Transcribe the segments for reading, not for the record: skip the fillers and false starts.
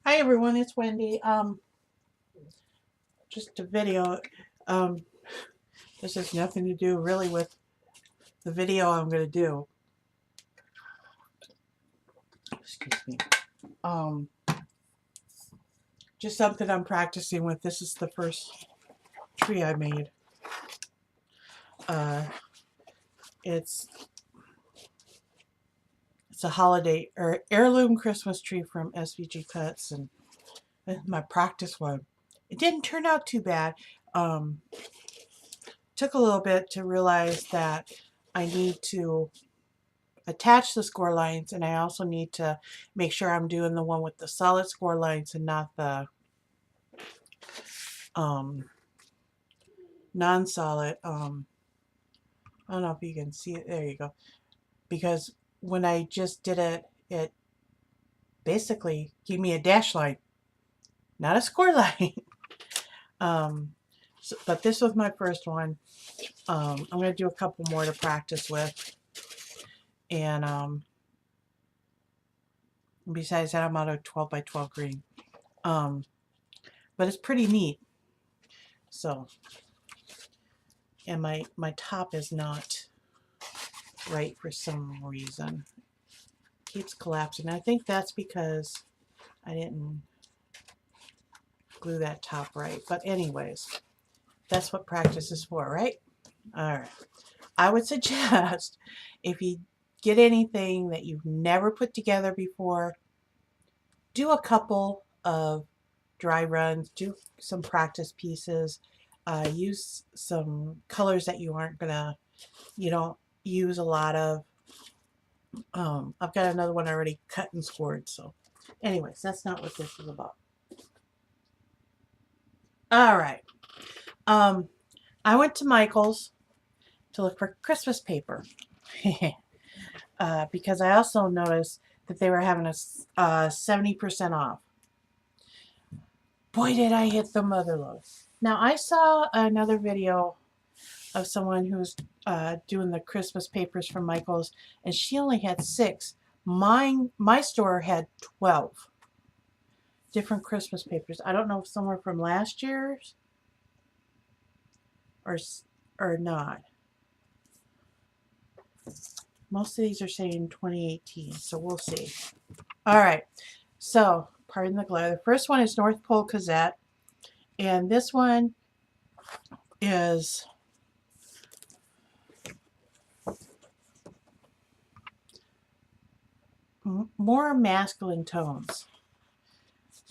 Hi everyone, it's Wendy. Just a video. Um, this has nothing to do really with the video I'm going to do. Excuse me. Um, just something I'm practicing with. This is the first tree I made. Uh, it's it's a holiday or heirloom Christmas tree from SVG Cuts, and my practice one. It didn't turn out too bad. Um, Took a little bit to realize that I need to attach the score lines, and I also need to make sure I'm doing the one with the solid score lines and not the um, non-solid. I don't know if you can see it. There you go. Because when I just did it, it basically gave me a dash line, not a score line. But this was my first one. I'm going to do a couple more to practice with. And besides that, I'm out of 12 by 12 green. Um, but it's pretty neat. So, and my top is not right for some reason. It keeps collapsing. I think that's because I didn't glue that top right. But anyways, that's what practice is for, right? All right. I would suggest if you get anything that you've never put together before, do a couple of dry runs, do some practice pieces, use some colors that you don't use a lot of. I've got another one already cut and scored. So anyways, that's not what this is about. All right. Um, I went to Michael's to look for Christmas paper because I also noticed that they were having a 70% off. Boy, did I hit the mother lode. Now, I saw another video of someone who's doing the Christmas papers from Michael's, and she only had 6. My store had 12 different Christmas papers. I don't know if some were from last year's or not. Most of these are saying 2018, so we'll see. All right, so pardon the glare. The first one is North Pole Gazette, and this one is more masculine tones.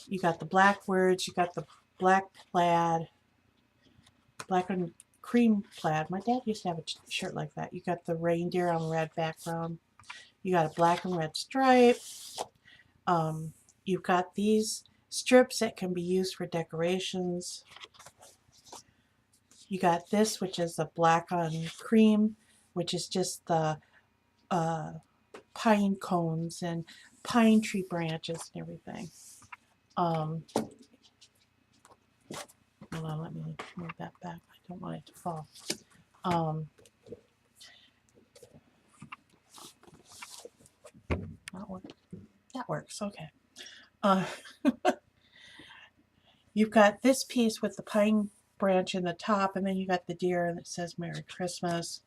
You got the black words, you got the black plaid, black and cream plaid. My dad used to have a shirt like that. You got the reindeer on a red background. You got a black and red stripe. You've got these strips that can be used for decorations. You got this, which is the black on cream, which is just the pine cones and pine tree branches and everything. Hold on, let me move that back. I don't want it to fall. That works. Okay. Uh, you've got this piece with the pine branch in the top, and then you got the deer that says Merry Christmas.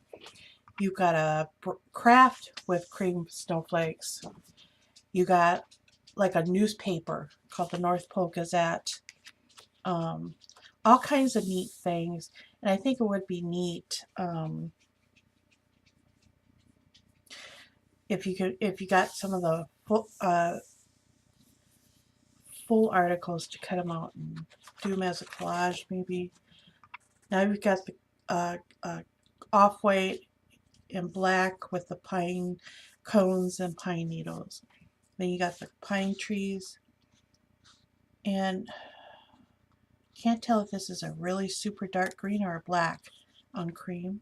You've got a craft with cream snowflakes. You got like a newspaper called the North Pole Gazette. All kinds of neat things, and I think it would be neat if you got some of the full articles to cut them out and do them as a collage, maybe. Now we've got the off-white and black with the pine cones and pine needles. Then you got the pine trees, and can't tell if this is a really super dark green or a black on cream.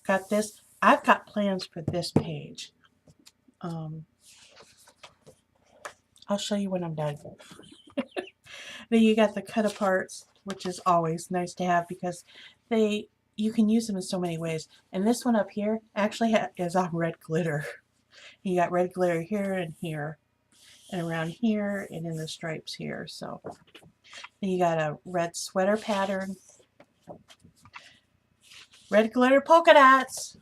Got this. I've got plans for this page. I'll show you when I'm done. Then you got the cut aparts, which is always nice to have because you can use them in so many ways. And this one up here actually is on red glitter. You got red glitter here and here. and around here and in the stripes here. So then you got a red sweater pattern, red glitter polka dots,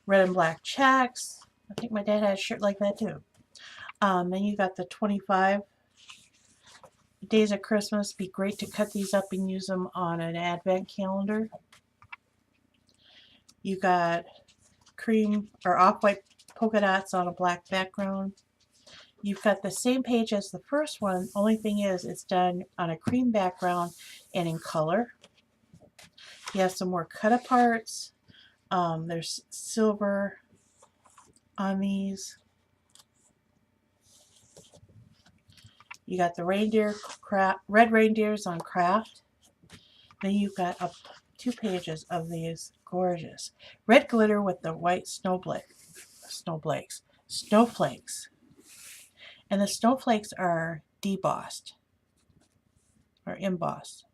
red and black checks. I think my dad had a shirt like that too. Then you got the 25 days of Christmas. Be great to cut these up and use them on an advent calendar. You got cream or off-white polka dots on a black background. You've got the same page as the first one. Only thing is it's done on a cream background and in color. You have some more cut aparts. There's silver on these. You got the reindeer red reindeers on craft. Then you've got 2 pages of these gorgeous red glitter with the white snowflakes. And the snowflakes are debossed or embossed.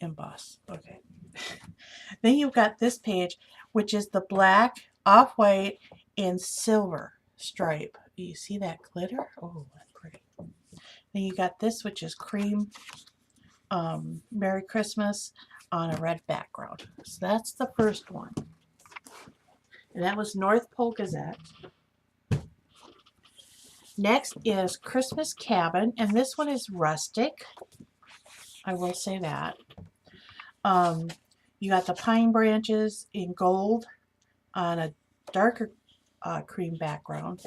Okay. Then you've got this page, which is the black, off-white, and silver stripe. Do you see that glitter? Oh, that's pretty. Then you got this, which is cream Merry Christmas on a red background. So that's the first one. And that was North Pole Gazette. Next is Christmas Cabin, and this one is rustic. I will say that. You got the pine branches in gold on a darker cream background.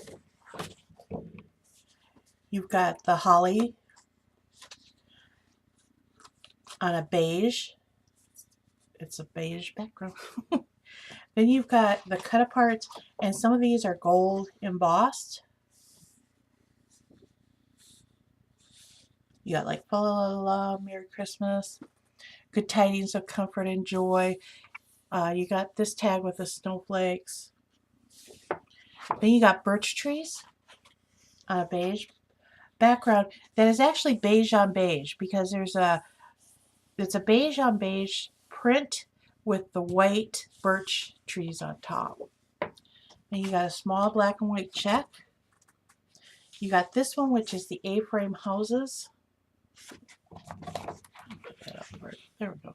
You've got the holly on a beige. It's a beige background. Then you've got the cut aparts, and some of these are gold embossed. You got like fa la la la, Merry Christmas, good tidings of comfort and joy. You got this tag with the snowflakes. Then you got birch trees on a beige background that is actually beige on beige, because it's a beige on beige print with the white birch trees on top. Then you got a small black and white check. You got this one, which is the A-frame houses. There we go.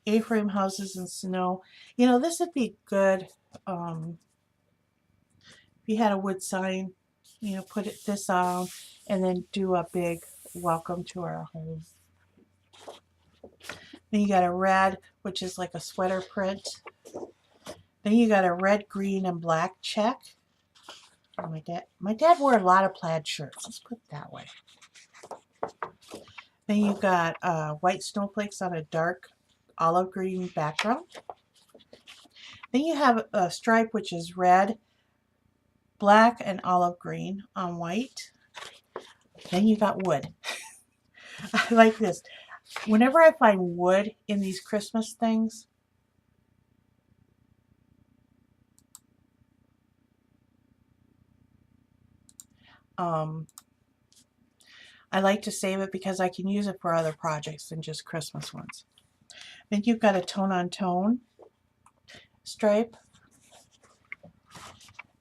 A-frame houses in snow. You know, this would be good if you had a wood sign, you know, put this on and then do a big welcome to our home. Then you got a red, which is like a sweater print. Then you got a red, green, and black check. Oh, my dad wore a lot of plaid shirts. Let's put it that way. Then you got white snowflakes on a dark olive green background. Then you have a stripe, which is red, black, and olive green on white. Then you got wood. I like this. Whenever I find wood in these Christmas things, I like to save it because I can use it for other projects than just Christmas ones. Then you've got a tone-on-tone stripe.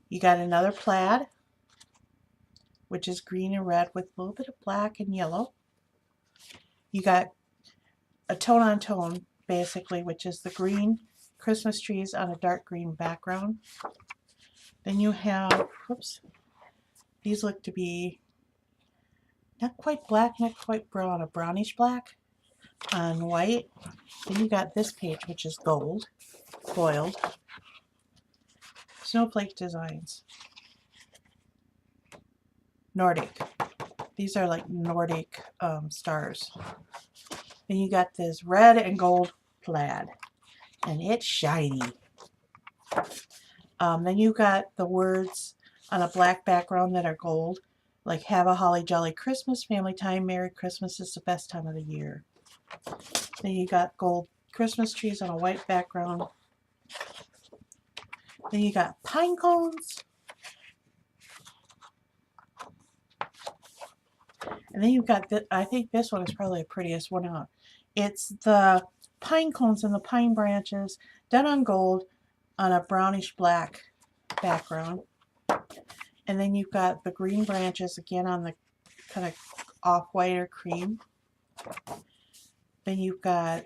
You got another plaid, which is green and red with a little bit of black and yellow. You got a tone-on-tone, basically, which is the green Christmas trees on a dark green background. Then you have, whoops, these look to be not quite black, not quite brown, a brownish black on white. Then you got this page, which is gold, foiled. Snowflake designs. Nordic. These are like Nordic stars. Then you got this red and gold plaid, and it's shiny. Then you got the words on a black background that are gold, like have a holly jolly Christmas, family time, Merry Christmas is the best time of the year. Then you got gold Christmas trees on a white background. Then you got pine cones. And then you've got, I think this one is probably the prettiest one out. It's the pine cones and the pine branches done on gold on a brownish black background. And then you've got the green branches again on the kind of off-white or cream. Then you've got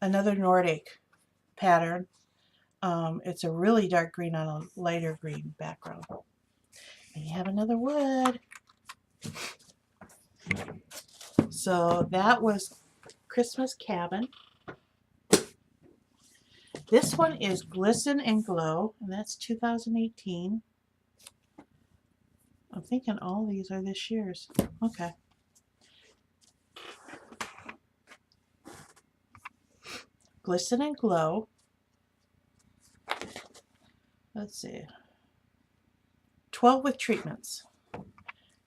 another Nordic pattern. It's a really dark green on a lighter green background. And you have another wood. So that was Christmas Cabin. This one is Glisten and Glow, and that's 2018. I'm thinking all these are this year's. Okay. Glisten and Glow. Let's see. 12 with treatments.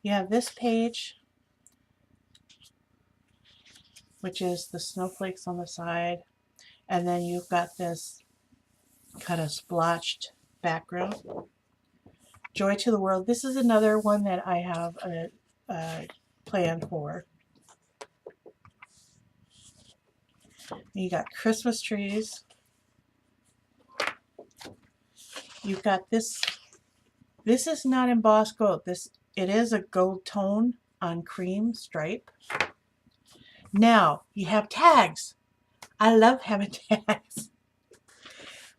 You have this page, which is the snowflakes on the side, and then you've got this kind of splotched background. Joy to the World. This is another one that I have a plan for. You got Christmas trees. You've got this. This is not embossed gold. It is a gold tone on cream stripe. Now you have tags. I love having tags.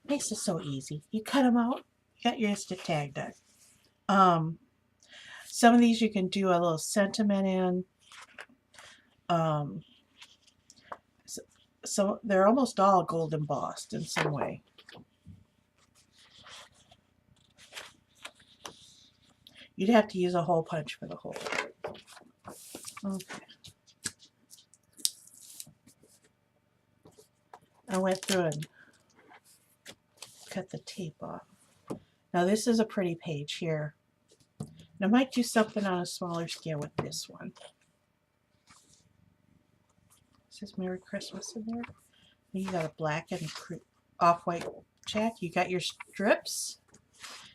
Makes it so easy. You cut them out. You got your instant tag done. Some of these you can do a little sentiment in. So they're almost all gold embossed in some way. You'd have to use a hole punch for the hole. Okay. I went through and cut the tape off. Now this is a pretty page here. And I might do something on a smaller scale with this one. This is Merry Christmas in there. You got a black and off-white check. You got your strips,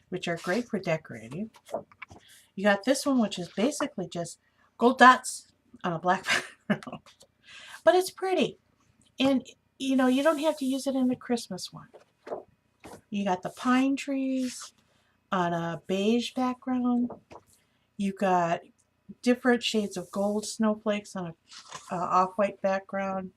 which are great for decorating. You got this one, which is basically just gold dots on a black background. But it's pretty. And, you know, you don't have to use it in the Christmas one. You got the pine trees on a beige background. You got different shades of gold snowflakes on a off-white background.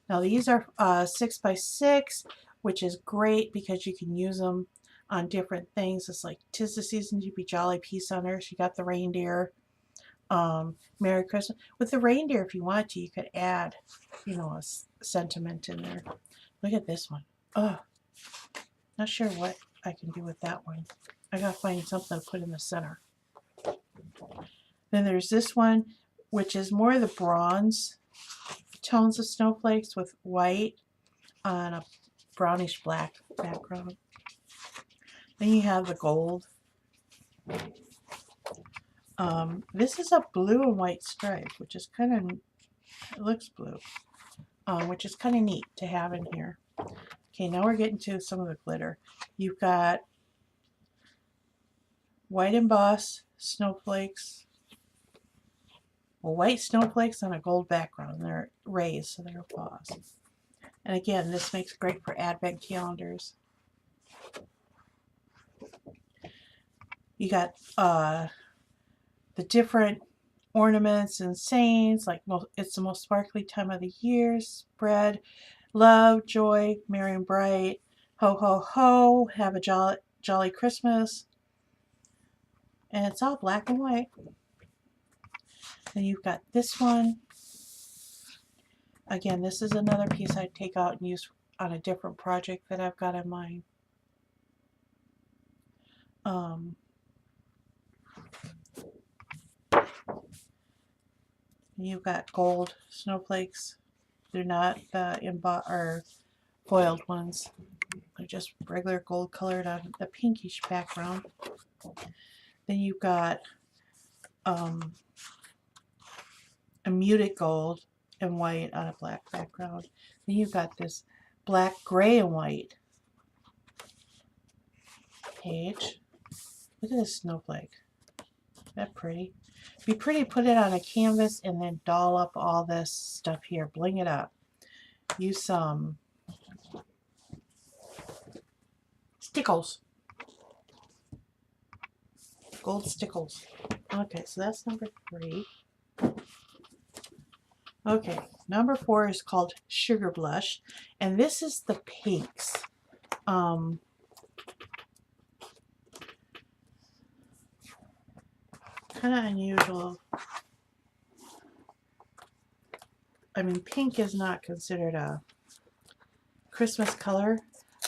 Now these are 6x6, which is great because you can use them on different things. It's like 'tis the season to be jolly, peace on earth. You got the reindeer. Merry Christmas. With the reindeer, if you wanted to, you could add, you know, a sentiment in there. Look at this one. Oh, not sure what I can do with that one. I gotta find something to put in the center. Then there's this one, which is more of the bronze tones of snowflakes with white on a brownish black background. Then you have the gold. This is a blue and white stripe, which is kind of, it looks blue, which is kind of neat to have in here. Okay, now we're getting to some of the glitter. You've got white embossed snowflakes. Well, white snowflakes on a gold background. They're raised, so they're embossed. And again, this makes great for advent calendars. You got the different ornaments and sayings, like it's the most sparkly time of the year, spread love, joy, merry and bright, ho, ho, ho, have a jolly Christmas. And it's all black and white. Then you've got this one. Again, this is another piece I'd take out and use on a different project that I've got in mind. You've got gold snowflakes. They're not the embossed or foiled ones. They're just regular gold colored on the pinkish background. Then you've got a muted gold and white on a black background. Then you've got this black, gray, and white page. Look at this snowflake. Isn't that pretty? It'd be pretty to put it on a canvas and then doll up all this stuff here. Bling it up. Use some stick stickles. Gold stickles. Okay, so that's number 3. Okay, number 4 is called Sugar Blush, and this is the pinks. Kind of unusual. I mean, pink is not considered a Christmas color,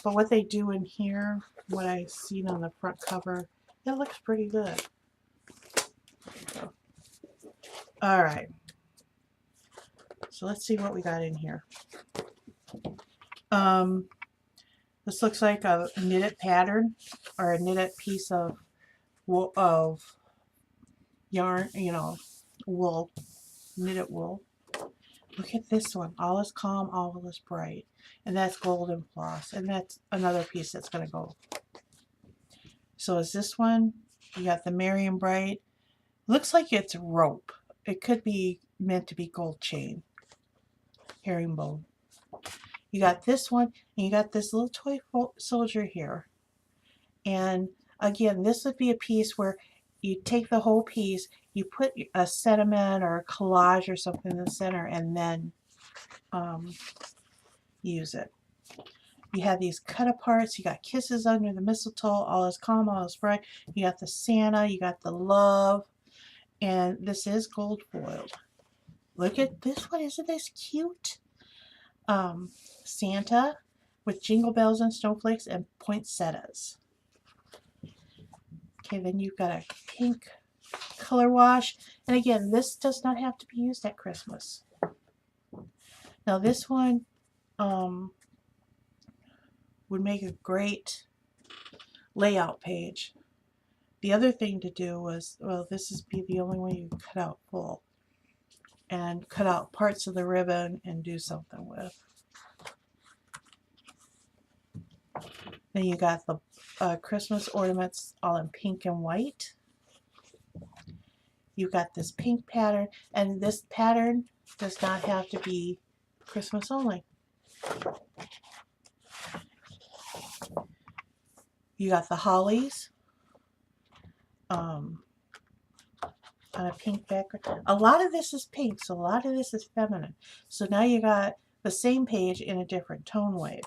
but what they do in here, what I've seen on the front cover, it looks pretty good. So, all right. So let's see what we got in here. This looks like a knitted pattern or a knitted piece of wool, yarn, you know, wool, knitted wool. Look at this one. All is calm, all is bright. And that's golden floss. And that's another piece that's going to go. So is this one. You got the Merry and Bright. Looks like it's rope. It could be meant to be gold chain. Herringbone. You got this one, and you got this little toy soldier here. And again, this would be a piece where you take the whole piece, you put a sentiment or a collage or something in the center, and then use it. You have these cut aparts. You got kisses under the mistletoe. All is calm, all is bright. You got the Santa. You got the love. And this is gold foiled. Look at this one. Isn't this cute? Santa with jingle bells and snowflakes and poinsettias. Okay, then you've got a pink color wash. And again, this does not have to be used at Christmas. Now this one would make a great layout page. The other thing to do was, well, this is be the only way you can cut out full. And cut out parts of the ribbon and do something with. Then you got the Christmas ornaments all in pink and white. You got this pink pattern, and this pattern does not have to be Christmas only. You got the hollies on a pink background. A lot of this is pink, so a lot of this is feminine. So now you got the same page in a different tone wave.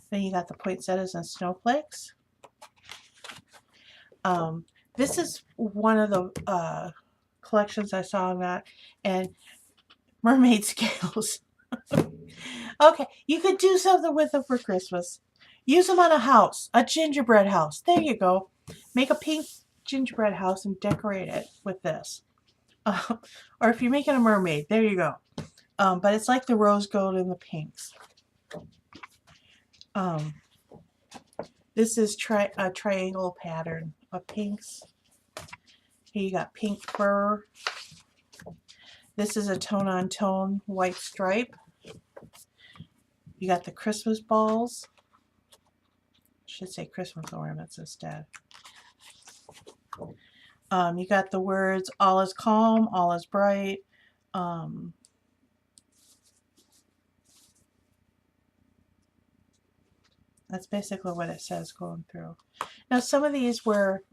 Then you got the poinsettias and snowflakes. This is one of the collections I saw on that, and mermaid scales. Okay, you could do something with them for Christmas. Use them on a house, a gingerbread house. There you go. Make a pink gingerbread house and decorate it with this. Or if you're making a mermaid, there you go. But it's like the rose gold and the pinks. This is a triangle pattern of pinks. Here you got pink fur. This is a tone-on-tone white stripe. You got the Christmas balls. I should say Christmas ornaments instead. You got the words, all is calm, all is bright. That's basically what it says going through. Now some of these were,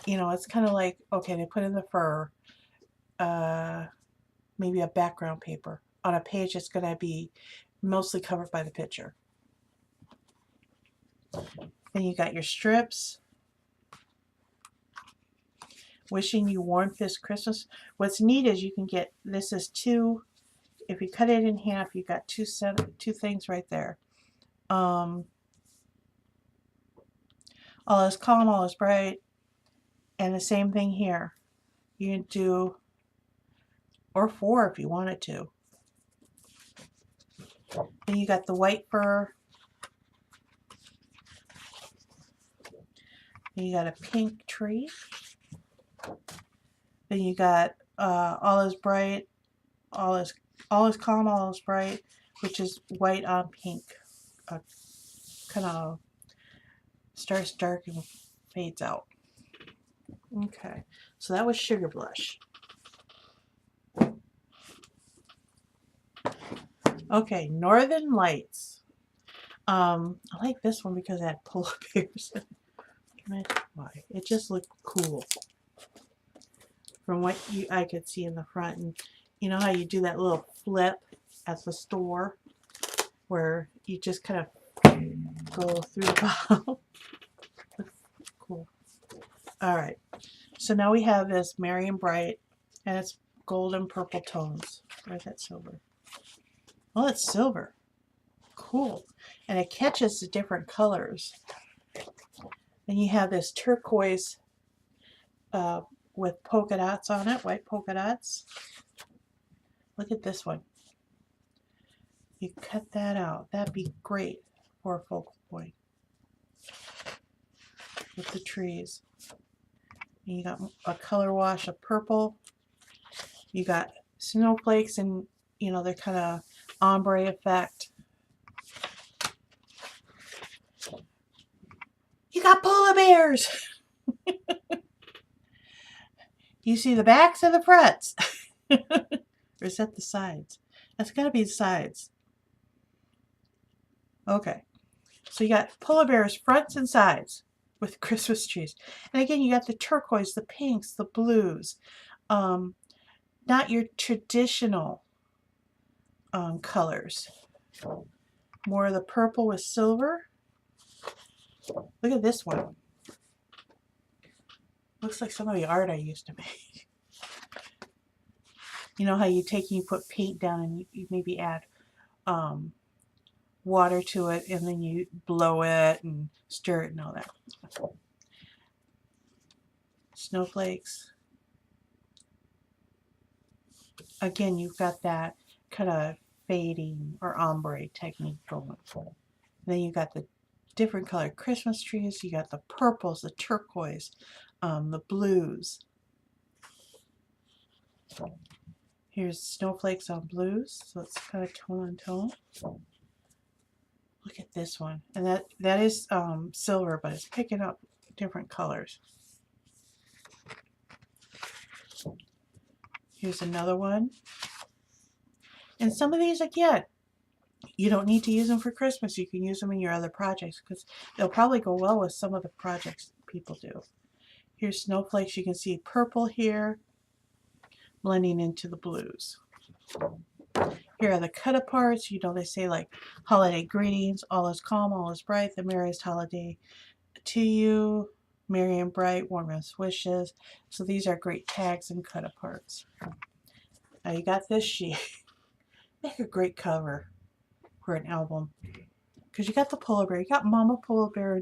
you know, it's kind of like, okay, they put in the fur, maybe a background paper. On a page it's going to be mostly covered by the picture. Then you got your strips. Wishing you warmth this Christmas. What's neat is you can get, this is two, if you cut it in half, you got two things right there. All is calm, all is bright. And the same thing here. You can do, or 4 if you wanted to. Then you got the white fur. Then you got a pink tree. Then you got all is bright, all is calm, all is bright, which is white on pink. Kind of starts dark and fades out. Okay, so that was Sugar Blush. Okay, Northern Lights. I like this one because it had polar bears. Why? It just looked cool from what I could see in the front. And you know how you do that little flip at the store where you just kind of go through the bottle. Cool. All right. So now we have this Merry and Bright, and it's golden purple tones. Where's that silver? Oh, it's silver. Cool. And it catches the different colors. Then you have this turquoise with polka dots on it, white polka dots. Look at this one. You cut that out. That'd be great for a focal point with the trees. And you got a color wash of purple. You got snowflakes, and you know they're kind of ombre effect. You got polar bears. You see the backs and the fronts. Or is that the sides? That's got to be the sides. Okay. So you got polar bears fronts and sides with Christmas trees. And again, you got the turquoise, the pinks, the blues. Not your traditional colors. More of the purple with silver. Look at this one. Looks like some of the art I used to make. You know how you take and you put paint down and you maybe add water to it and then you blow it and stir it and all that. Snowflakes. Again, you've got that kind of fading or ombre technique going. Then you got the different colored Christmas trees. You got the purples, the turquoise, the blues. Here's snowflakes on blues, so it's kind of tone on tone. Look at this one, and that is silver, but it's picking up different colors. Here's another one. And some of these, again, you don't need to use them for Christmas. You can use them in your other projects because they'll probably go well with some of the projects people do. Here's snowflakes. You can see purple here blending into the blues. Here are the cut aparts. You know, they say like holiday greetings, all is calm, all is bright, the merriest holiday to you, merry and bright, warmest wishes. So these are great tags and cut aparts. Now you got this sheet. Make a great cover for an album. Because you got the polar bear. You got Mama Polar Bear.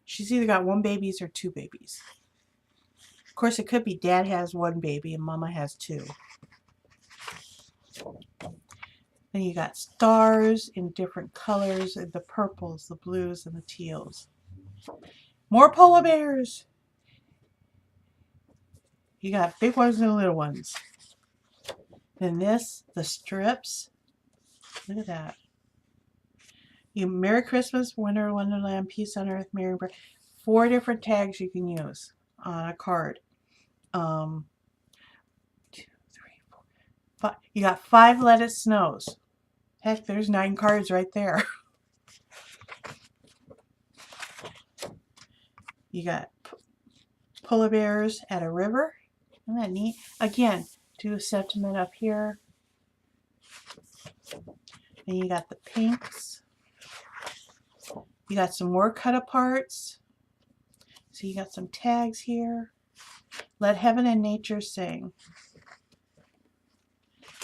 She's either got one babies or two babies. Of course, it could be Dad has one baby and Mama has two. Then you got stars in different colors, the purples, the blues, and the teals. More polar bears. You got big ones and little ones. Then this, the strips. Look at that. You Merry Christmas, Winter Wonderland, Peace on Earth, Merry Birthday. 4 different tags you can use on a card. 2, 3, 4, 5. You got 5 Let It Snows. Heck, there's 9 cards right there. You got polar bears at a river. Isn't that neat? Again, do a sentiment up here. And you got the pinks. You got some more cut aparts. So you got some tags here. Let heaven and nature sing.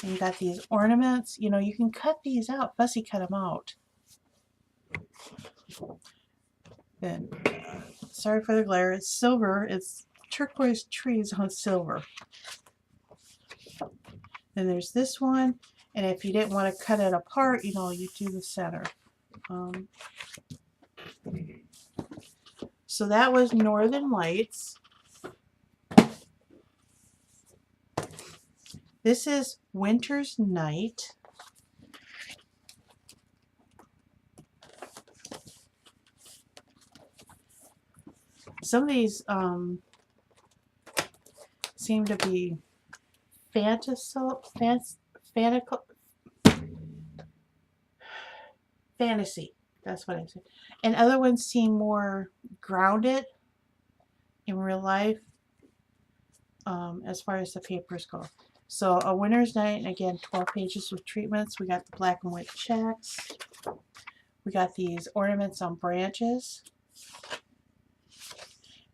And you got these ornaments. You know, you can cut these out. Fussy cut them out. Then, sorry for the glare. It's silver. It's turquoise trees on silver. Then there's this one. And if you didn't want to cut it apart, you know, you do the center. So that was Northern Lights. This is Winter's Night. Some of these seem to be fantasy. That's what I say. And other ones seem more grounded in real life as far as the papers go. So A Winter's Night, and again, 12 pages with treatments. We got the black and white checks. We got these ornaments on branches.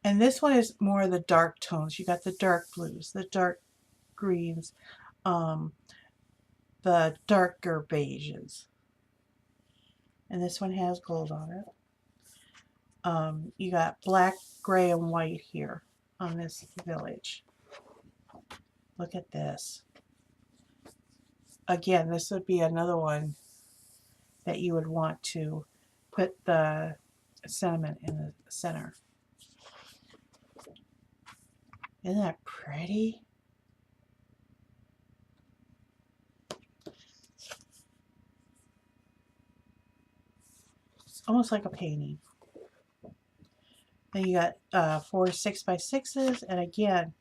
And this one is more of the dark tones. You got the dark blues, the dark greens, the darker beiges. And this one has gold on it. You got black, gray, and white here on this village. Look at this. Again, this would be another one that you would want to put the sentiment in the center. Isn't that pretty? It's almost like a painting. Then you got 4 6x6s, and again,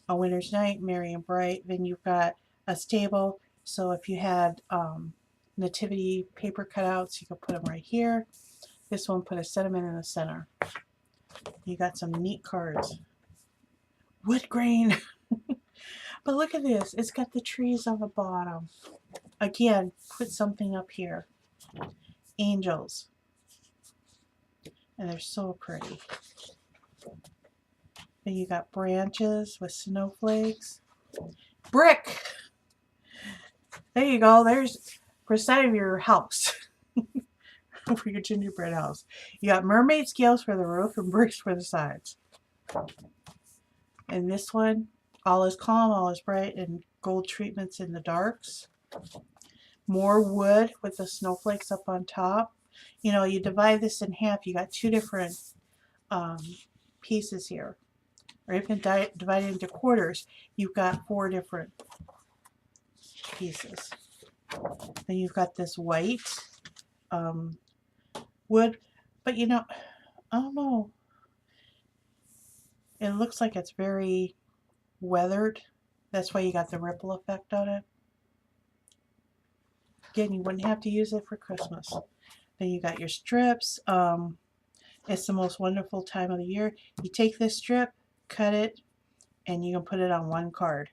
A Winter's Night, Merry and Bright. Then you've got a stable, so if you had nativity paper cutouts, you could put them right here. This one put a sentiment in the center. You got some neat cards. Wood grain. But look at this. It's got the trees on the bottom. Again, put something up here. Angels. And they're so pretty. Then you got branches with snowflakes. Brick! There you go. There's for the side of your house. For your gingerbread house. You got mermaid scales for the roof and bricks for the sides. And this one, all is calm, all is bright, and gold treatments in the darks. More wood with the snowflakes up on top. You know, you divide this in half, you got 2 different pieces here. Or even divide it into quarters, you've got 4 different pieces. Then you've got this white wood, but you know, I don't know. It looks like it's very weathered. That's why you got the ripple effect on it. Again, you wouldn't have to use it for Christmas. Then you got your strips. It's the most wonderful time of the year. You take this strip, cut it, and you can put it on one card.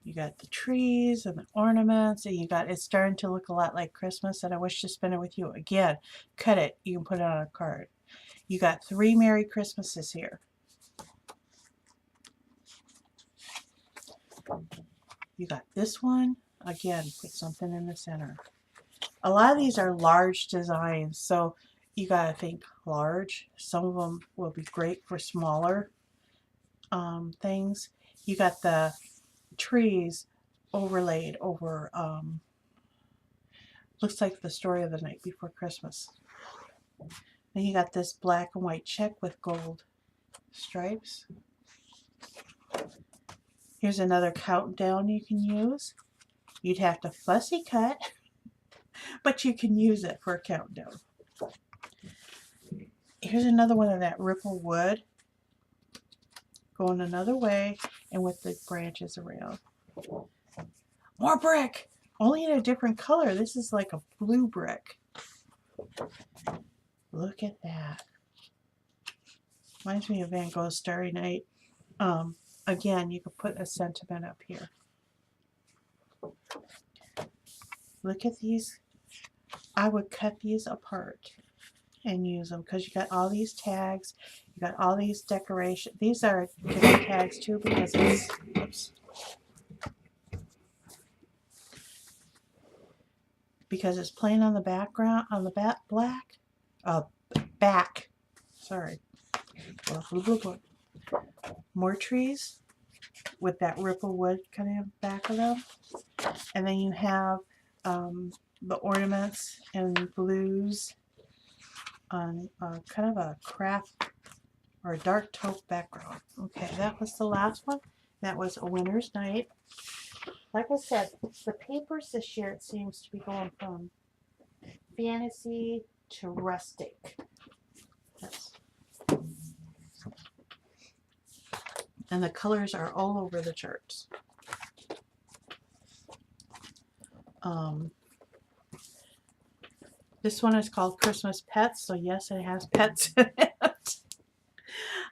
You got the trees and the ornaments, and you got, it's starting to look a lot like Christmas, and I wish to spend it with you. Again, cut it, you can put it on a card. You got 3 Merry Christmases here. You got this one. Again, put something in the center. A lot of these are large designs, so you gotta think large. Some of them will be great for smaller things. You got the trees overlaid over, looks like the story of the night before Christmas. Then you got this black and white check with gold stripes. Here's another countdown you can use. You'd have to fussy cut, but you can use it for a countdown. Here's another one of that ripple wood, going another way, and with the branches around. More brick! Only in a different color. This is like a blue brick. Look at that. Reminds me of Van Gogh's Starry Night. Again, you could put a sentiment up here. Look at these. I would cut these apart and use them because you got all these tags. You got all these decorations. These are different tags too because it's, oops. Because it's plain on the background, on the back. Sorry. More trees with that ripple wood kind of back of them. And then you have the ornaments and blues on kind of a craft or a dark taupe background. Okay, that was the last one. That was A Winter's Night. Like I said, the papers this year, it seems to be going from fantasy to rustic. Yes. And the colors are all over the charts. This one is called Christmas Pets, so yes, it has pets in it.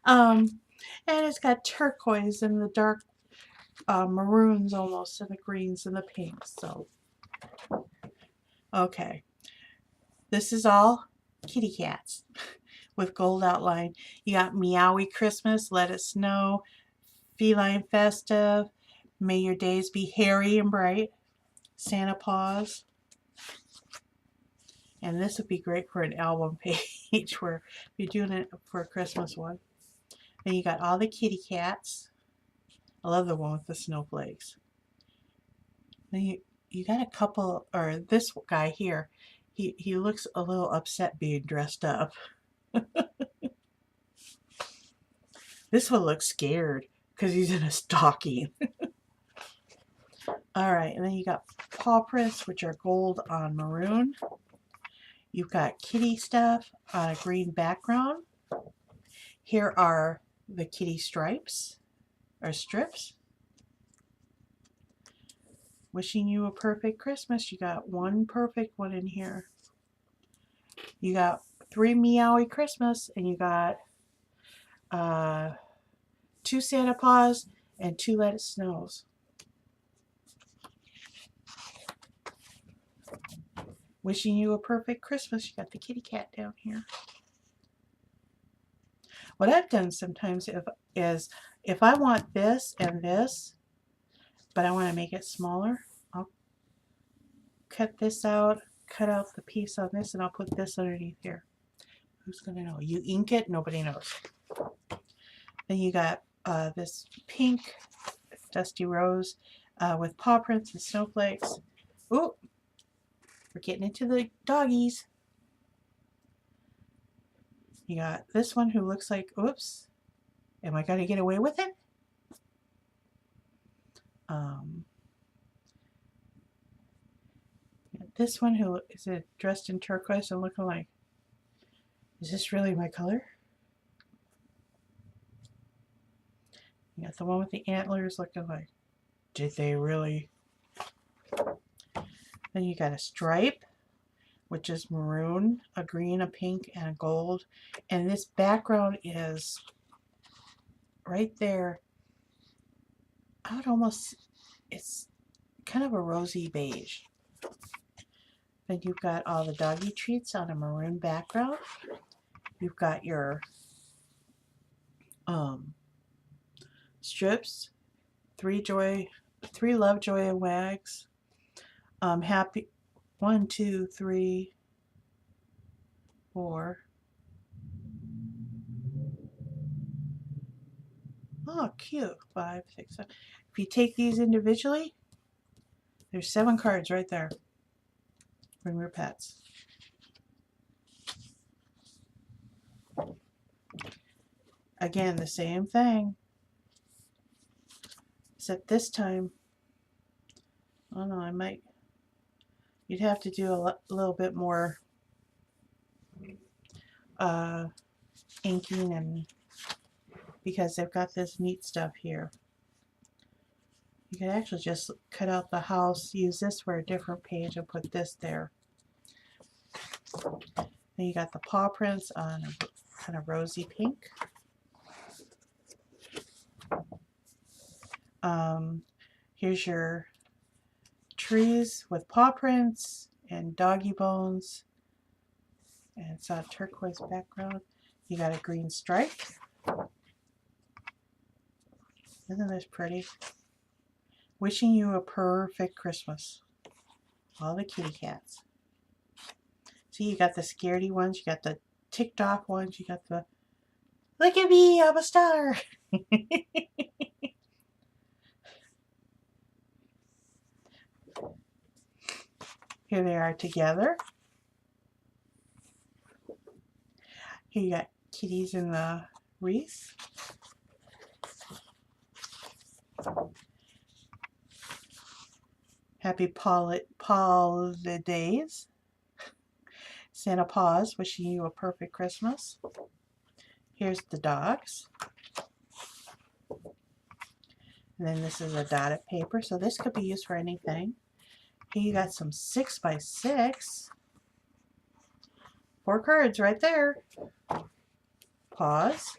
And it's got turquoise and the dark maroons almost, and the greens and the pinks. So, okay. This is all kitty cats with gold outline. You got Meowie Christmas, Let It Snow, Feline Festive, May Your Days Be Hairy and Bright, Santa Paws. And this would be great for an album page where you're doing it for a Christmas one. Then you got all the kitty cats. I love the one with the snowflakes. Then you got a couple, or this guy here, he looks a little upset being dressed up. This one looks scared because he's in a stocking. Alright, and then you got paw prints, which are gold on maroon. You've got kitty stuff on a green background. Here are the kitty stripes, or strips. Wishing you a perfect Christmas. You got one perfect one in here. You got 3 Meowie Christmas, and you got 2 Santa Paws and 2 Let It Snows. Wishing you a perfect Christmas. You got the kitty cat down here. What I've done sometimes is if I want this and this, but I want to make it smaller, I'll cut this out, cut out the piece on this, and I'll put this underneath here. Who's going to know? You ink it, nobody knows. Then you got this pink Dusty Rose with paw prints and snowflakes. Ooh, we're getting into the doggies. You got this one who looks like, oops, am I going to get away with it? This one who is dressed in turquoise and looking like, is this really my color? You got the one with the antlers looking like, did they really? Then you got a stripe, which is maroon, a green, a pink, and a gold. And this background is right there. I would almost, it's kind of a rosy beige. Then you've got all the doggy treats on a maroon background. You've got your strips, 3 love, joy, and wags. Happy 1, 2, 3, 4. Oh, cute. 5, 6, 7. If you take these individually, there's 7 cards right there from your pets. Again, the same thing, except this time, I don't know, you'd have to do a little bit more inking, and because they've got this neat stuff here. You could actually just cut out the house, use this for a different page, and put this there. Then you got the paw prints on a kind of rosy pink. Here's your trees with paw prints and doggy bones, and it's on a turquoise background. You got a green stripe. Isn't this pretty? Wishing you a perfect Christmas. All the kitty cats. See, you got the scaredy ones, you got the ticked off ones, you got the look at me, I'm a star. Here they are together. Here you got kitties in the wreath. Happy holidays. Santa Paws, wishing you a perfect Christmas. Here's the dogs. And then this is a dotted paper, so this could be used for anything. Here you got some 6x6. 4 cards right there. Pause.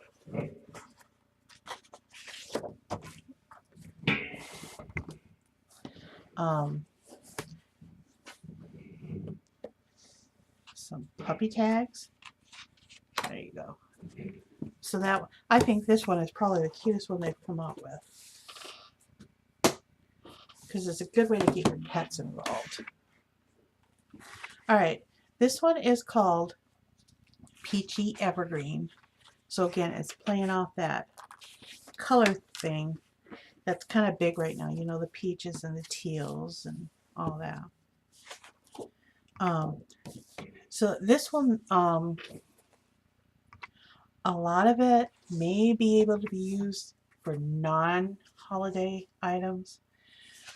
Some puppy tags. There you go. So that, I think this one is probably the cutest one they've come up with, because it's a good way to get your pets involved. All right, this one is called Peachy Evergreen. So again, it's playing off that color thing that's kind of big right now. You know, the peaches and the teals and all that. So this one, a lot of it may be able to be used for non-holiday items.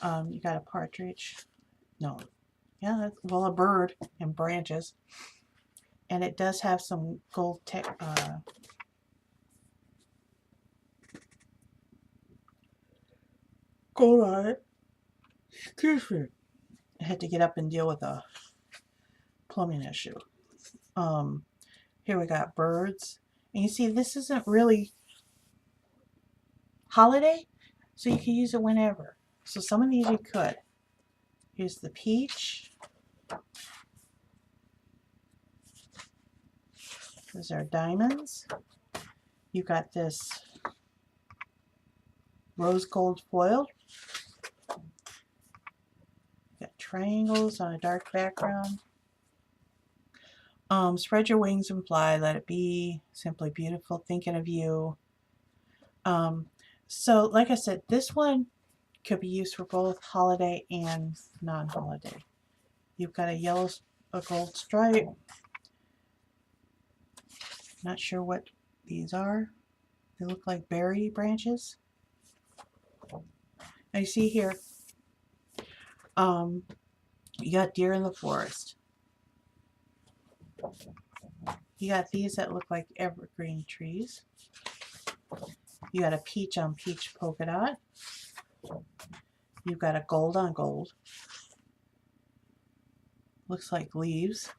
You got a partridge. No. Yeah, well, a bird and branches. And it does have some gold gold on it. Excuse me. I had to get up and deal with a plumbing issue. Here we got birds. And you see, this isn't really holiday, so you can use it whenever. So some of these you could. Here's the peach. Those are diamonds. You got this rose gold foil. Got triangles on a dark background. Spread your wings and fly, let it be, simply beautiful, thinking of you. So like I said, this one could be used for both holiday and non-holiday. You've got a gold stripe. Not sure what these are. They look like berry branches. I see here, you got deer in the forest. You got these that look like evergreen trees. You got a peach on peach polka dot. You've got a gold on gold. Looks like leaves.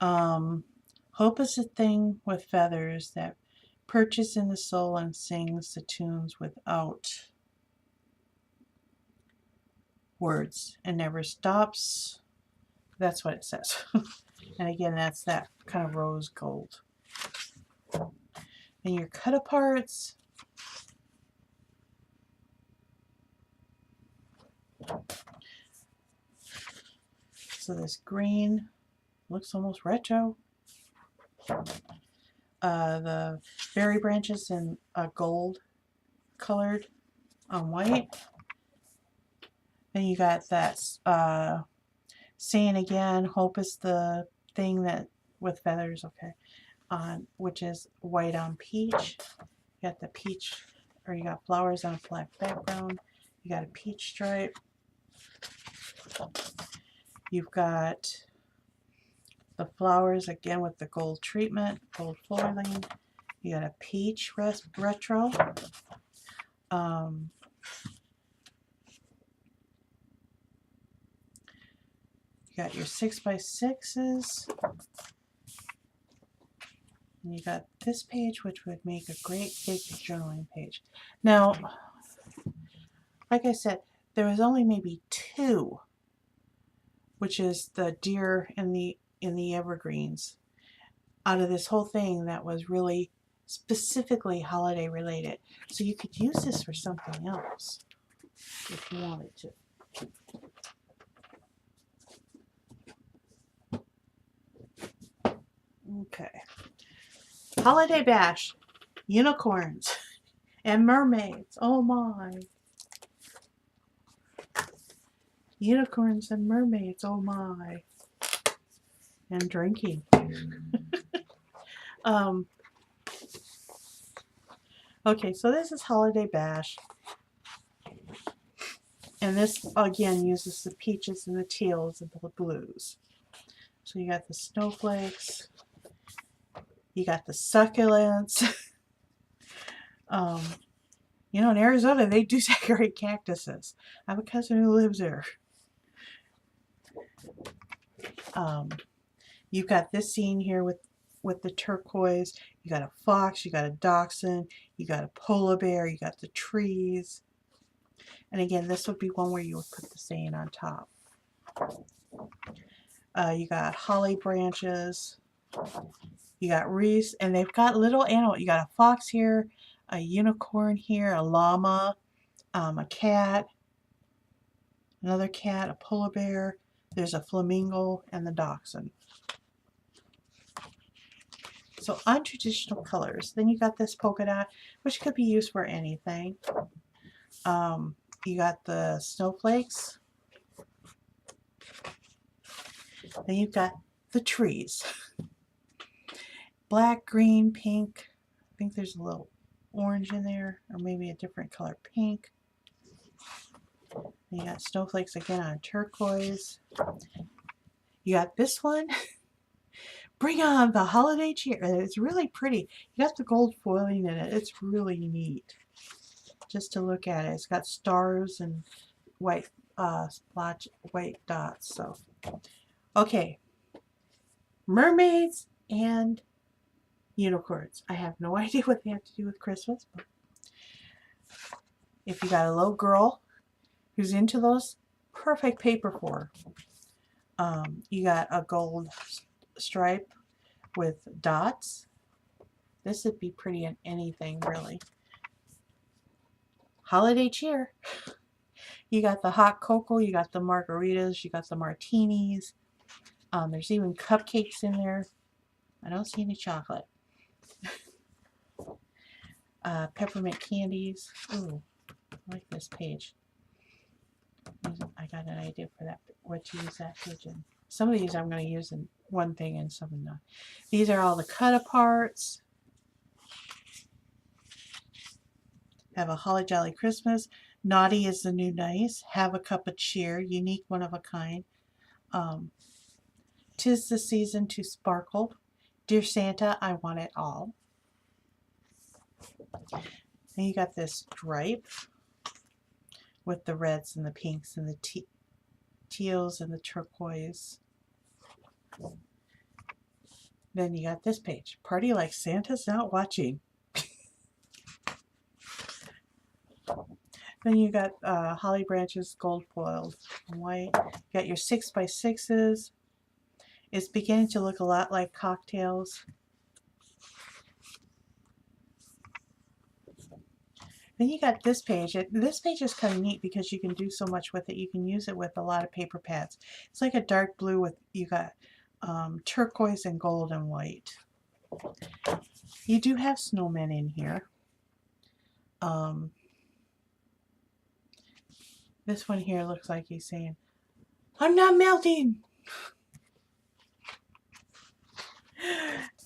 Hope is a thing with feathers that perches in the soul and sings the tunes without words and never stops. That's what it says. And again, that's that kind of rose gold. And your cut aparts. So this green looks almost retro. The berry branches in gold colored on white. Then you got that saying again, hope is the thing that with feathers, okay, on which is white on peach. You got the peach, or you got flowers on a black background. You got a peach stripe. You've got the flowers again with the gold treatment, gold foiling. You got a peach retro. You got your 6x6s. And you got this page, which would make a great big journaling page. Now, like I said, there was only maybe 2, which is the deer and the evergreens, out of this whole thing that was really specifically holiday related. So you could use this for something else if you wanted to. Okay. Holiday Bash. Unicorns and mermaids. Oh my. Unicorns and mermaids. Oh my. And drinking. Okay, so this is Holiday Bash. And this, again, uses the peaches and the teals and the blues. So you got the snowflakes. You got the succulents. You know, in Arizona, they do decorate cactuses. I have a cousin who lives there. You've got this scene here with the turquoise. You got a fox, you got a dachshund, you got a polar bear, you got the trees. And again, this would be one where you would put the saying on top. You got holly branches. You got wreaths, and they've got little animals. You got a fox here, a unicorn here, a llama, a cat, another cat, a polar bear. There's a flamingo and the dachshund. So untraditional colors. Then you got this polka dot, which could be used for anything. You got the snowflakes. Then you've got the trees. Black, green, pink. I think there's a little orange in there, or maybe a different color pink. You got snowflakes again on turquoise. You got this one. Bring on the holiday cheer. It's really pretty. You got the gold foiling in it. It's really neat. Just to look at it. It's got stars and white splotch, white dots. So, okay. Mermaids and unicorns. I have no idea what they have to do with Christmas. But if you got a little girl who's into those, perfect paper for her. You got a gold stripe with dots. This would be pretty in anything, really. Holiday cheer. You got the hot cocoa, you got the margaritas, you got the martinis. There's even cupcakes in there. I don't see any chocolate. Peppermint candies. Ooh, I like this page. I got an idea for that, what to use that page in. Some of these I'm going to use in one thing and some not. These are all the cut aparts. Have a Holly Jolly Christmas. Naughty is the new nice. Have a cup of cheer. Unique, one of a kind. 'Tis the season to sparkle. Dear Santa, I want it all. And you got this stripe with the reds and the pinks and the teals and the turquoise. Then you got this page. Party like Santa's not watching. Then you got holly branches, gold foiled, white. You got your 6x6s. It's beginning to look a lot like cocktails. Then you got this page. This page is kind of neat because you can do so much with it. You can use it with a lot of paper pads. It's like a dark blue with, you got turquoise and gold and white. You do have snowmen in here. This one here looks like he's saying, I'm not melting.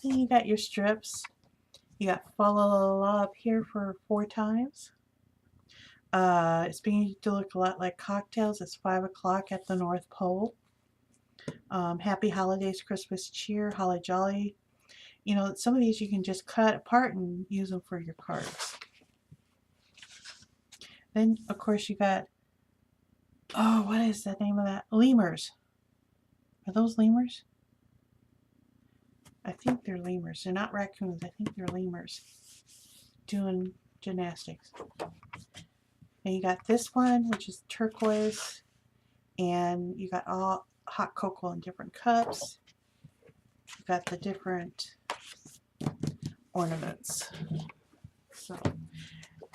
Then you got your strips. You got fa la la la up here for 4 times. It's beginning to look a lot like cocktails. It's 5 o'clock at the North Pole. Happy Holidays, Christmas Cheer, Holly Jolly. You know, some of these you can just cut apart and use them for your cards. Then, of course, you got, oh, what is the name of that? Lemurs. Are those lemurs? I think they're lemurs. They're not raccoons. I think they're lemurs doing gymnastics. And you got this one, which is turquoise. And you got all hot cocoa in different cups. You got the different ornaments. So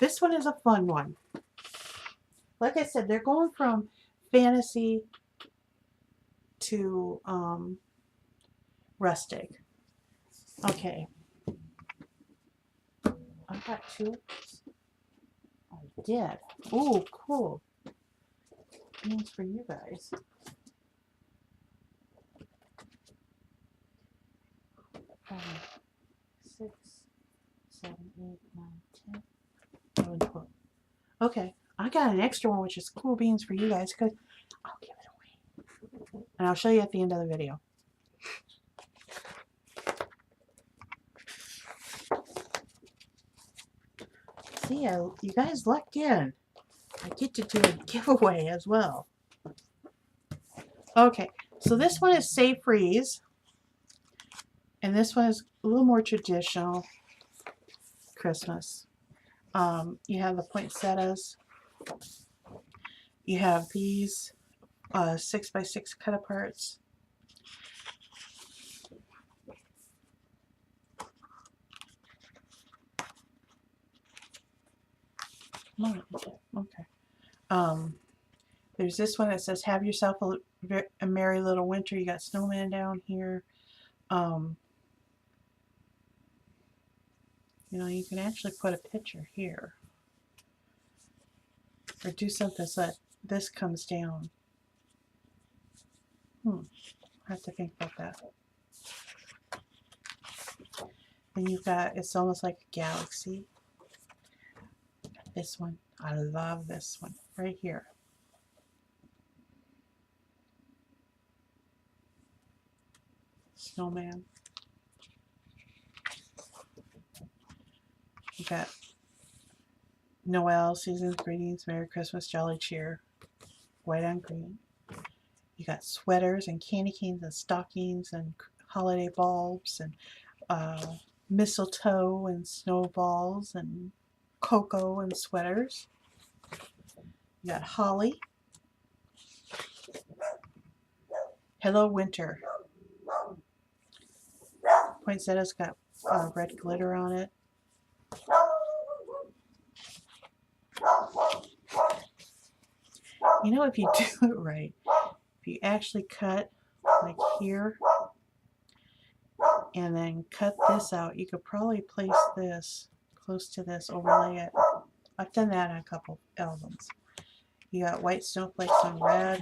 this one is a fun one. Like I said, they're going from fantasy to rustic. Okay. I got 2. I did. Oh, cool. Names for you guys. 5, 6, 7, 8, 9, 10, 11, 12. Okay. I got an extra one, which is cool beans for you guys, because I'll give it away. And I'll show you at the end of the video. See, you guys lucked in. I get to do a giveaway as well. Okay, So this one is Say Freeze, and this one is a little more traditional Christmas. You have the poinsettias. You have these 6x6 cut aparts. Okay. There's this one that says, "Have yourself a merry little winter." You got snowman down here. You know, you can actually put a picture here, or do something so that this comes down. I have to think about that. And you've got, it's almost like a galaxy. This one, I love this one right here. Snowman. You got Noel, season's greetings, Merry Christmas, jolly cheer, white on green. You got sweaters and candy canes and stockings and holiday bulbs and mistletoe and snowballs and cocoa and sweaters. You got holly. Hello Winter. Poinsettia's got red glitter on it. You know, if you do it right, if you actually cut like here and then cut this out, you could probably place this close to this, overlay it. I've done that on a couple albums. You got white snowflakes on red.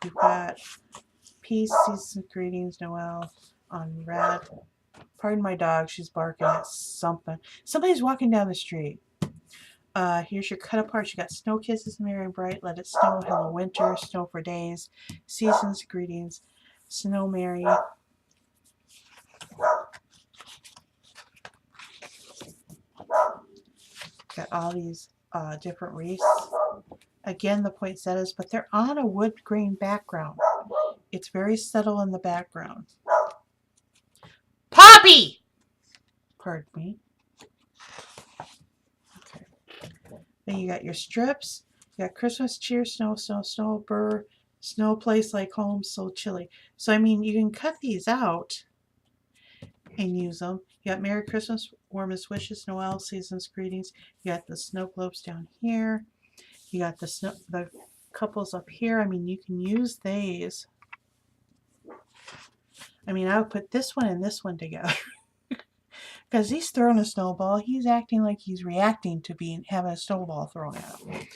You've got peace, season's greetings, Noel on red. Pardon my dog, she's barking at something. Somebody's walking down the street. Here's your cut apart. You got snow kisses, merry and bright, let it snow, hello winter, snow for days, season's greetings, snow merry. Got all these different wreaths. Again, the poinsettias, but they're on a wood grain background. It's very subtle in the background. Poppy! Pardon me. Okay. Then you got your strips. You got Christmas cheer, snow, snow, snow, burr, snow place like home, so chilly. So, I mean, you can cut these out and use them. You got Merry Christmas, warmest wishes, Noel, season's greetings. You got the snow globes down here. You got the couples up here. I mean, you can use these. I mean, I would put this one and this one together. Because he's throwing a snowball. He's acting like he's reacting to having a snowball thrown at him.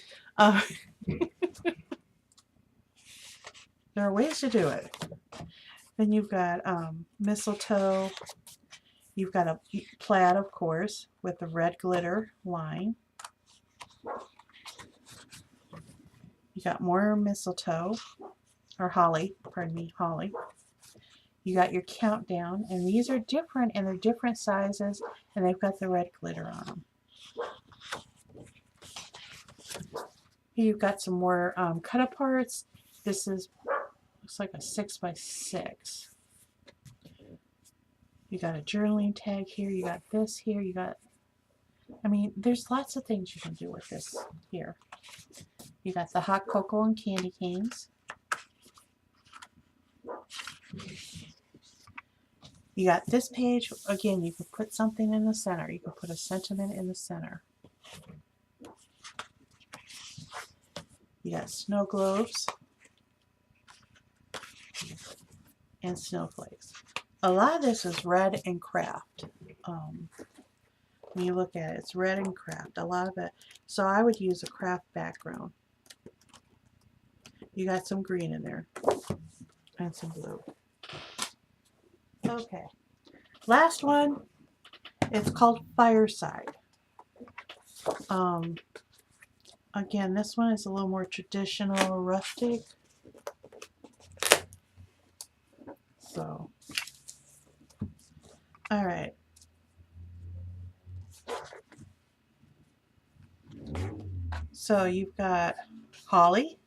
There are ways to do it. Then you've got mistletoe. You've got a plaid, of course, with the red glitter line. You got more mistletoe, or holly, pardon me, holly. You got your countdown, and these are different, and they're different sizes, and they've got the red glitter on them. Here you've got some more cut aparts. This looks like a 6x6. You got a journaling tag here. You got this here. You got, I mean, there's lots of things you can do with this here. You got the hot cocoa and candy canes. You got this page. Again, you can put something in the center. You can put a sentiment in the center. You got snow globes and snowflakes. A lot of this is red and craft. When you look at it, it's red and craft. A lot of it. So I would use a craft background. You got some green in there and some blue. Okay. Last one. It's called Fireside. Again, this one is a little more traditional, rustic. So, all right. So you've got holly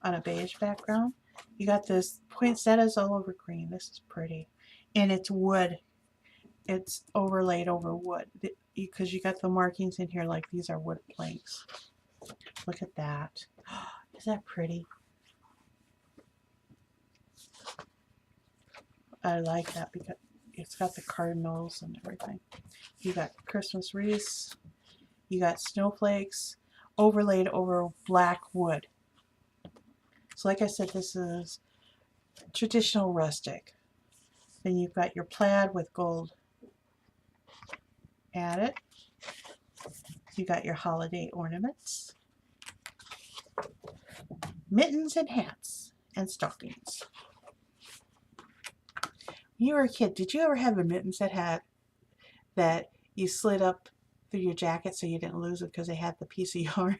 on a beige background. You got this poinsettias all over green. This is pretty. And it's wood. It's overlaid over wood. Because you got the markings in here like these are wood planks. Look at that. Is that pretty? I like that because it's got the cardinals and everything. You got Christmas wreaths. You got snowflakes overlaid over black wood. So like I said, this is traditional rustic. Then you've got your plaid with gold added. You got your holiday ornaments, mittens and hats, and stockings. When you were a kid, did you ever have a mittens that had that you slid up through your jacket so you didn't lose it because they had the piece of yarn?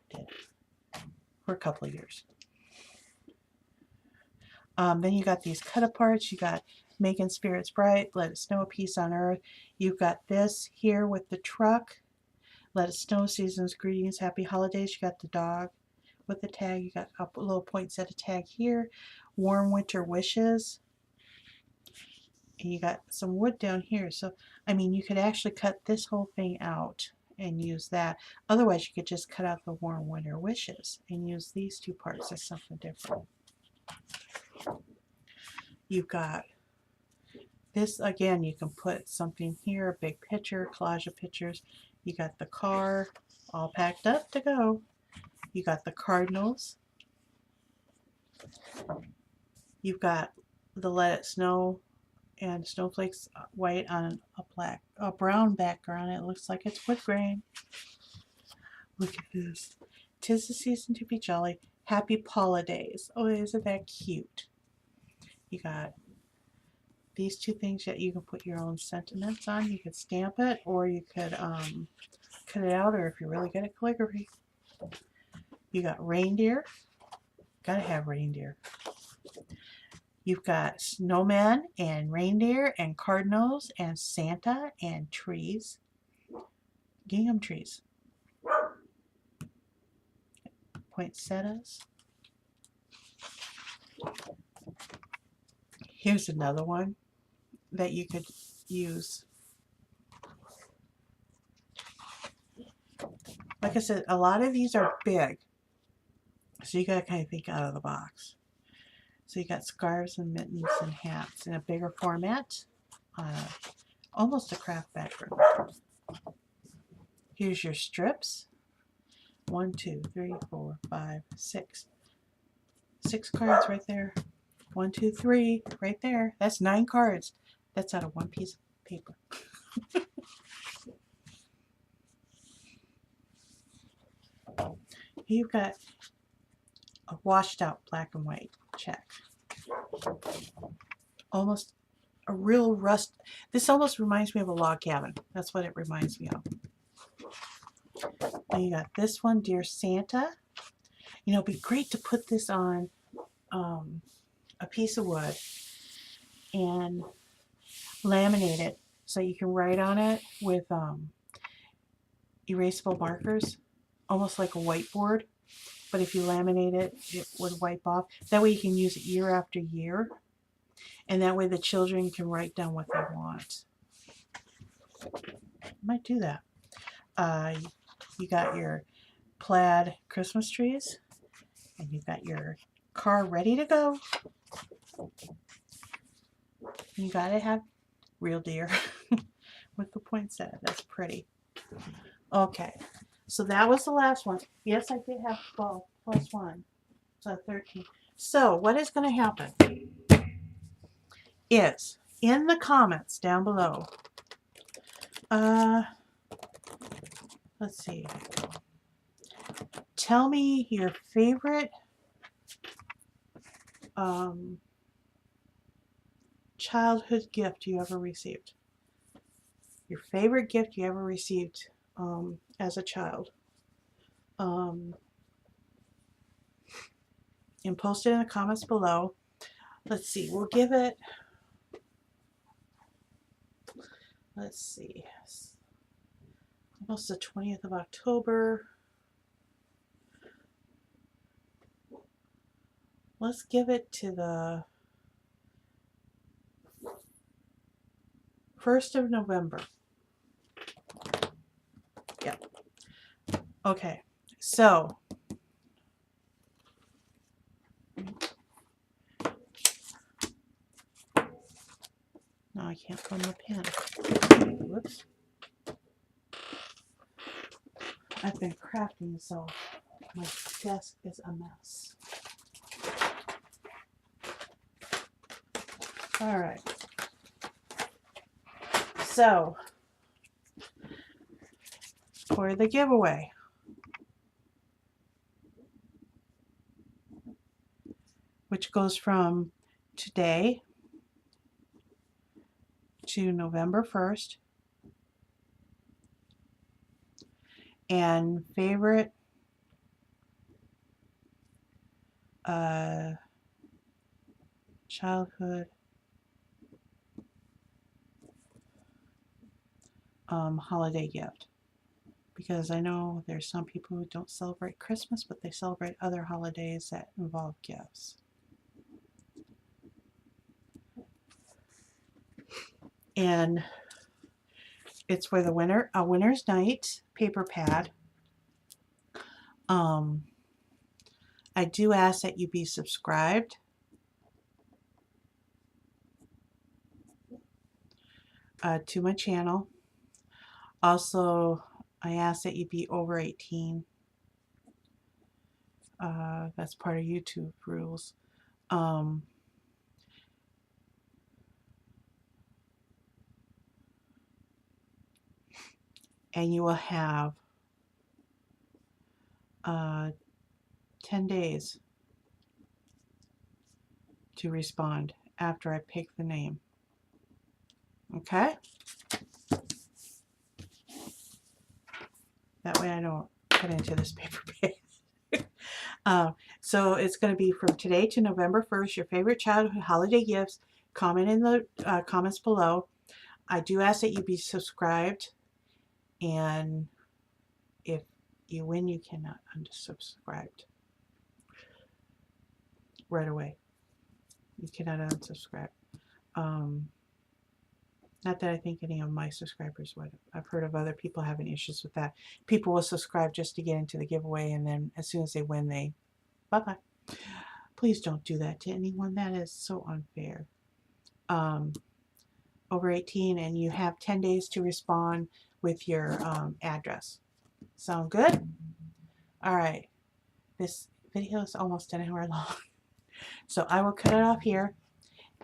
Did for a couple of years. Then you got these cut aparts. You got Making Spirits Bright, Let It Snow, Peace on Earth. You've got this here with the truck, Let It Snow, Season's Greetings, Happy Holidays. You got the dog with the tag. You got a little poinsettia tag here, Warm Winter Wishes. And you got some wood down here. So, I mean, you could actually cut this whole thing out and use that. Otherwise, you could just cut out the Warm Winter Wishes and use these two parts as something different. You've got this, again, you can put something here, a big picture, collage of pictures. You got the car all packed up to go. You got the cardinals. You've got the Let It Snow and snowflakes white on a brown background. It looks like it's wood grain. Look at this. 'Tis the season to be jolly. Happy holidays. Oh, isn't that cute? You got these two things that you can put your own sentiments on. You could stamp it, or you could cut it out, or if you're really good at calligraphy. You got reindeer. Gotta have reindeer. You've got snowmen and reindeer and cardinals and Santa and trees. Gingham trees. Poinsettias. Here's another one that you could use. Like I said, a lot of these are big, so you gotta kind of think out of the box. So you got scarves and mittens and hats in a bigger format, almost a craft background. Here's your strips. 1, 2, 3, 4, 5, 6. 6 cards right there. 1, 2, 3 right there. That's 9 cards. That's out of one piece of paper. You've got a washed out black and white check. Almost a real rust. This almost reminds me of a log cabin. That's what it reminds me of. And you got this one, Dear Santa. You know, it'd be great to put this on a piece of wood and laminate it so you can write on it with erasable markers, almost like a whiteboard. But if you laminate it, it would wipe off. That way you can use it year after year. And that way the children can write down what they want. I might do that. You got your plaid Christmas trees. And you've got your car ready to go. You gotta have real deer with the poinsettia. That's pretty. Okay, so that was the last one. Yes, I did have 12 plus 1, so 13. So what is going to happen is in the comments down below, let's see, tell me your favorite childhood gift you ever received. Your favorite gift you ever received as a child. And post it in the comments below. Let's see, we'll give it, let's see, almost the 20th of October. let's give it to the 1st of November. Yep. Okay, so now I can't find my pen. Whoops. I've been crafting, so my desk is a mess. All right. So, for the giveaway, which goes from today to November 1st, and favorite childhood holiday gift, because I know there's some people who don't celebrate Christmas, but they celebrate other holidays that involve gifts. And it's for the winner's night paper pad. I do ask that you be subscribed. To my channel. Also, I ask that you be over 18. That's part of YouTube rules. And you will have 10 days to respond after I pick the name. Okay? That way I don't cut into this paper bag. So it's going to be from today to November 1st, your favorite childhood holiday gifts. Comment in the comments below. I do ask that you be subscribed, and if you win, you cannot unsubscribe right away. You cannot unsubscribe. Not that I think any of my subscribers would. I've heard of other people having issues with that. People will subscribe just to get into the giveaway, and then as soon as they win, they bye-bye. Please don't do that to anyone. That is so unfair. Over 18, and you have 10 days to respond with your address. Sound good? All right. This video is almost an hour long. So I will cut it off here,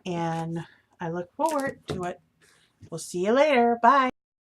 and I look forward to it. We'll see you later. Bye.